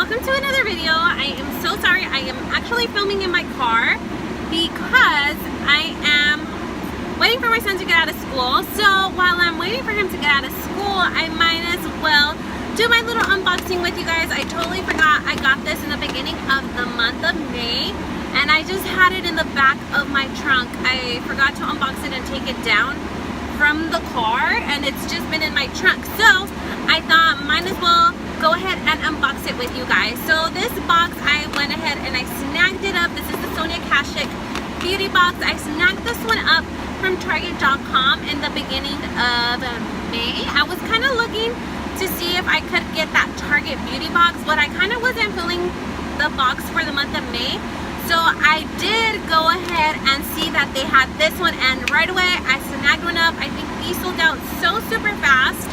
welcome to another video. I am so sorry. I am actually filming in my car because I am waiting for my son to get out of school. So while I'm waiting for him to get out of school, I might as well do my little unboxing with you guys. I totally forgot I got this in the beginning of the month of May, and I just had it in the back of my trunk. I forgot to unbox it and take it down from the car, and it's just been in my trunk. So I thought might as well go ahead and unbox it with you guys. So this box, I went ahead and I snagged it up. This is the SONIA KASHUK beauty box. I snagged this one up from Target.com in the beginning of May. I was kind of looking to see if I could get that Target beauty box, but I kind of wasn't filling the box for the month of May. So I did go ahead and see that they had this one, and right away I snagged one up. I think these sold out so super fast.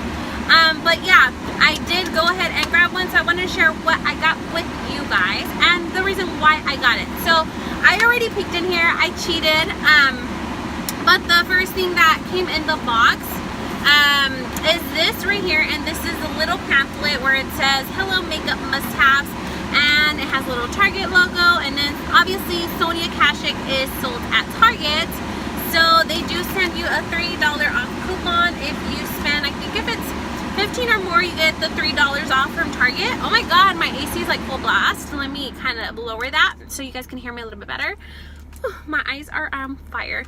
But yeah, I did go ahead and grab one, so I wanted to share what I got with you guys and the reason why I got it. So I already peeked in here, I cheated, but the first thing that came in the box is this right here, and this is a little pamphlet where it says hello makeup must-haves, and it has a little Target logo, and then obviously SONIA KASHUK is sold at Target, so they do send you a $3 off coupon if you spend, I think if it's 15 or more, you get the $3 off from Target. Oh my god, my AC is like full blast. Let me kind of lower that so you guys can hear me a little bit better. My eyes are on fire.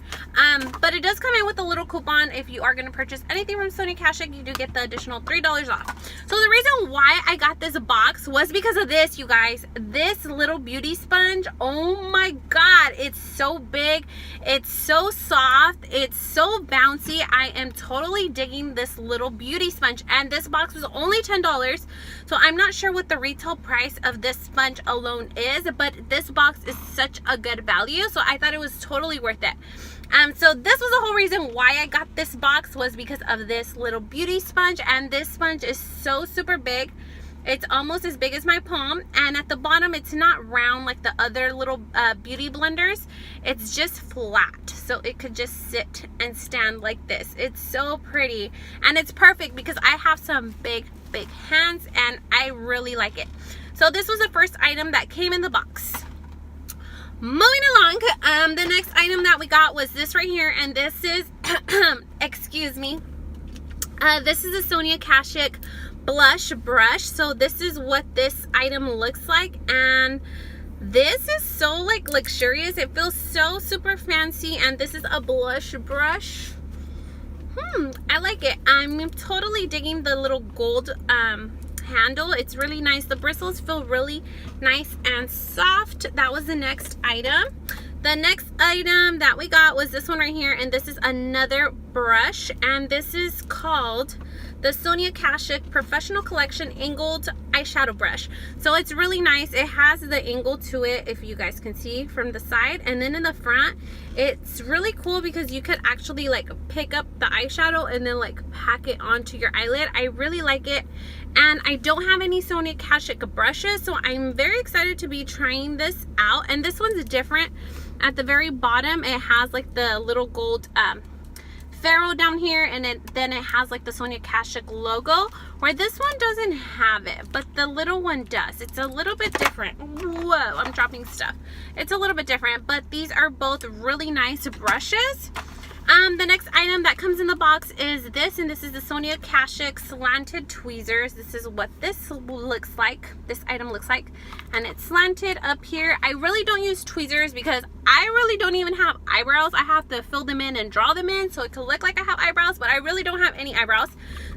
But it does come in with a little coupon. If you are going to purchase anything from SONIA KASHUK, you do get the additional $3 off. So the reason why I got this box was because of this, you guys. This little beauty sponge, oh my god, it's so big, it's so soft, it's so bouncy. I am totally digging this little beauty sponge, and this box was only $10. So I'm not sure what the retail price of this sponge alone is, but this box is such a good value, so I thought it was totally worth it. So this was the whole reason why I got this box, was because of this little beauty sponge, and this sponge is so super big. It's almost as big as my palm, and at the bottom it's not round like the other little beauty blenders. It's just flat, so it could just sit and stand like this. It's so pretty, and it's perfect because I have some big hands and I really like it. So this was the first item that came in the box. Moving along, the next item that we got was this right here, and this is excuse me, this is a SONIA KASHUK blush brush. So this is what this item looks like, and this is so like luxurious. It feels so super fancy, and this is a blush brush. I like it. I'm totally digging the little gold handle. It's really nice. The bristles feel really nice and soft. That was the next item. The next item that we got was this one right here, and this is another brush, and this is called the SONIA KASHUK Professional Collection Angled Eyeshadow Brush. So it's really nice. It has the angle to it, if you guys can see from the side, and then in the front it's really cool because you could actually like pick up the eyeshadow and then like pack it onto your eyelid. I really like it, and I don't have any SONIA KASHUK brushes, so I'm very excited to be trying this out. And this one's different. At the very bottom it has like the little gold ferrule down here, and then it has like the SONIA KASHUK logo, where this one doesn't have it, but the little one does. It's a little bit different. Whoa, I'm dropping stuff. It's a little bit different, but these are both really nice brushes. The next item that comes in the box is this, and this is the SONIA KASHUK slanted tweezers. This is what this looks like. This item looks like, and it's slanted up here. I really don't use tweezers because I really don't even have eyebrows. I have to fill them in and draw them in so it can look like I have eyebrows, but I really don't have any eyebrows.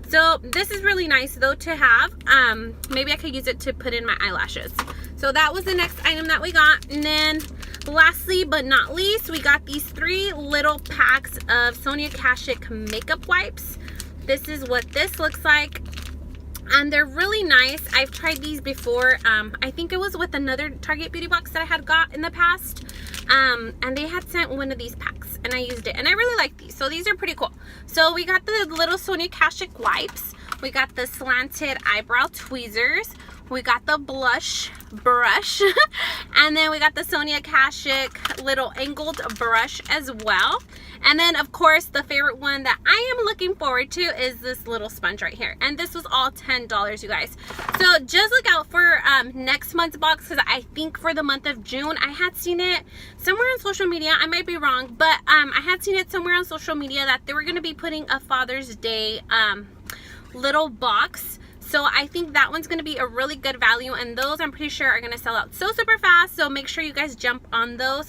So this is really nice though to have. Maybe I could use it to put in my eyelashes. So that was the next item that we got. And then lastly but not least, we got these 3 little packs of SONIA KASHUK makeup wipes. This is what this looks like, and they're really nice. I've tried these before. I think it was with another Target beauty box that I had got in the past, and they had sent one of these packs, and I used it, and I really like these. So these are pretty cool. So we got the little SONIA KASHUK wipes, we got the slanted eyebrow tweezers, We got the blush brush. And then we got the SONIA KASHUK little angled brush as well. And then of course the favorite one that I am looking forward to is this little sponge right here. And this was all $10, you guys. So just look out for next month's box, because I think for the month of June, I had seen it somewhere on social media. I might be wrong, but I had seen it somewhere on social media that they were going to be putting a Father's Day little box. So I think that one's going to be a really good value, and those I'm pretty sure are going to sell out so super fast. So make sure you guys jump on those.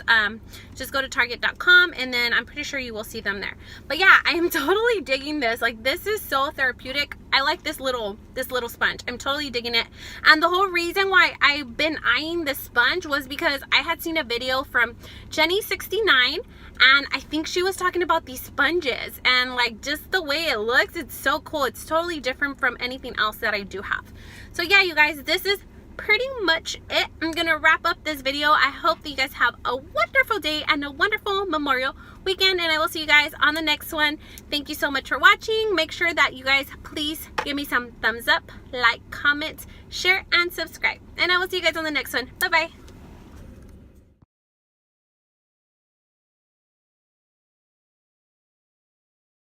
Just go to target.com and then I'm pretty sure you will see them there. But yeah, I am totally digging this. Like, this is so therapeutic. I like this little sponge. I'm totally digging it. And the whole reason why I've been eyeing this sponge was because I had seen a video from Jenny69, and I think she was talking about these sponges, and like just the way it looks, it's so cool. It's totally different from anything else that I do have. So yeah, you guys, this is pretty much it. I'm gonna wrap up this video. I hope that you guys have a wonderful day and a wonderful Memorial weekend, and I will see you guys on the next one. Thank you so much for watching. Make sure that you guys please give me some thumbs up, like, comment, share, and subscribe. And I will see you guys on the next one. Bye bye.